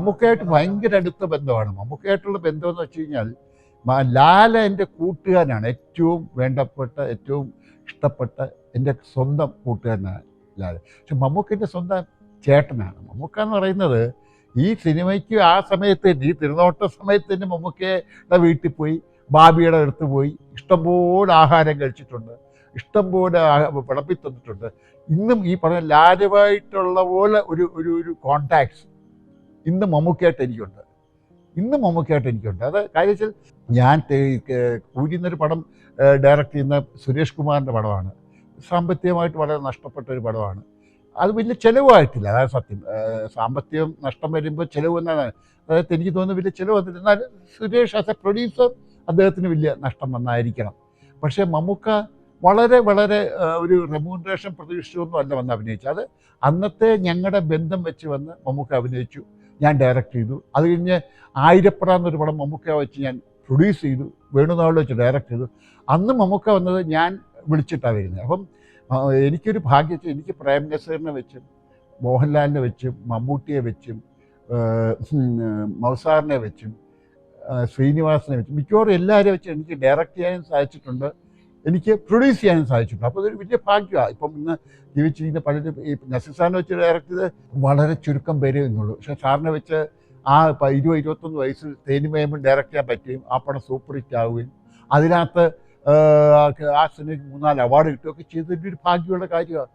മമ്മൂക്കയായിട്ട് ഭയങ്കര അടുത്ത ബന്ധമാണ്. മമ്മൂക്കയായിട്ടുള്ള ബന്ധമെന്ന് വെച്ച് കഴിഞ്ഞാൽ ലാല എൻ്റെ കൂട്ടുകാരനാണ്. ഏറ്റവും വേണ്ടപ്പെട്ട, ഏറ്റവും ഇഷ്ടപ്പെട്ട എൻ്റെ സ്വന്തം കൂട്ടുകാരനാണ് ലാല. പക്ഷെ മമ്മൂക്കൻ്റെ സ്വന്തം ചേട്ടനാണ്. മമ്മൂക്ക എന്ന് പറയുന്നത് ഈ സിനിമയ്ക്ക് ആ സമയത്ത് തന്നെ, ഈ തിരുനോട്ട സമയത്ത് തന്നെ മമ്മൂക്കയുടെ വീട്ടിൽ പോയി, ബാബിയുടെ അടുത്ത് പോയി ഇഷ്ടംപോലെ ആഹാരം കഴിച്ചിട്ടുണ്ട്, ഇഷ്ടംപോലെ വിളമ്പി തന്നിട്ടുണ്ട്. ഇന്നും ഈ പറഞ്ഞ ലാലുവായിട്ടുള്ള പോലെ ഒരു കോണ്ടാക്ട്സ് ഇന്ന് മമ്മൂക്കയായിട്ട് എനിക്കുണ്ട്. അത് കാര്യം വെച്ചാൽ ഞാൻ കൂരിന്നൊരു പടം ഡയറക്റ്റ് ചെയ്യുന്ന സുരേഷ് കുമാറിൻ്റെ പടമാണ്. സാമ്പത്തികമായിട്ട് വളരെ നഷ്ടപ്പെട്ട ഒരു പടമാണ്. അത് വലിയ ചിലവായിട്ടില്ല, അതായത് സത്യം. സാമ്പത്തികം നഷ്ടം വരുമ്പോൾ ചിലവ് എന്നാണ്, അതായത് എനിക്ക് തോന്നുന്നു വലിയ ചിലവ് വന്നില്ല. എന്നാൽ സുരേഷ് ആസ് എ പ്രൊഡ്യൂസർ അദ്ദേഹത്തിന് വലിയ നഷ്ടം വന്നായിരിക്കണം. പക്ഷേ മമ്മൂക്ക വളരെ വളരെ ഒരു റെമ്യൂണറേഷൻ പ്രതീക്ഷിച്ചൊന്നും അല്ല വന്ന് അഭിനയിച്ചു. അത് അന്നത്തെ ഞങ്ങളുടെ ബന്ധം വെച്ച് വന്ന് മമ്മൂക്ക അഭിനയിച്ചു, ഞാൻ ഡയറക്റ്റ് ചെയ്തു. അത് കഴിഞ്ഞ് ആയിരപ്പറ എന്നൊരു പടം മമ്മൂക്ക വെച്ച് ഞാൻ പ്രൊഡ്യൂസ് ചെയ്തു, വേണുനാളിൽ വെച്ച് ഡയറക്റ്റ് ചെയ്തു. അന്ന് മമ്മൂക്ക വന്നത് ഞാൻ വിളിച്ചിട്ടാണ് വരുന്നത്. അപ്പം എനിക്കൊരു ഭാഗ്യം വെച്ചാൽ എനിക്ക് പ്രേം നസീറിനെ വെച്ചും മോഹൻലാലിനെ വെച്ചും മമ്മൂട്ടിയെ വെച്ചും മൗസാറിനെ വെച്ചും ശ്രീനിവാസനെ വെച്ചും മിക്കവാറും എല്ലാവരെയും വെച്ച് എനിക്ക് ഡയറക്റ്റ് ചെയ്യാനും സാധിച്ചിട്ടുണ്ട്, എനിക്ക് പ്രൊഡ്യൂസ് ചെയ്യാനും സാധിച്ചിട്ടുണ്ട്. അപ്പോൾ അതൊരു വലിയ ഭാഗ്യമാണ്. ഇപ്പം ഇന്ന് ജീവിച്ചിരിക്കുന്ന പലരും ഈ നസീർ സാറിനെ വെച്ച് ഡയറക്റ്റ് ചെയ്ത് വളരെ ചുരുക്കം പേരേ എന്നുള്ളൂ. പക്ഷേ സാറിനെ വെച്ച് ആ 20-21 വയസ്സിൽ തേനിമയമ്പം ഡയറക്റ്റ് ചെയ്യാൻ പറ്റുകയും ആ പടം സൂപ്പർ ഹിറ്റ് ആവുകയും അതിനകത്ത് ആ സിനിമയ്ക്ക് 3-4 അവാർഡ് കിട്ടുകയൊക്കെ ചെയ്തതിൻ്റെ ഒരു ഭാഗ്യമുള്ള കാര്യമാണ്.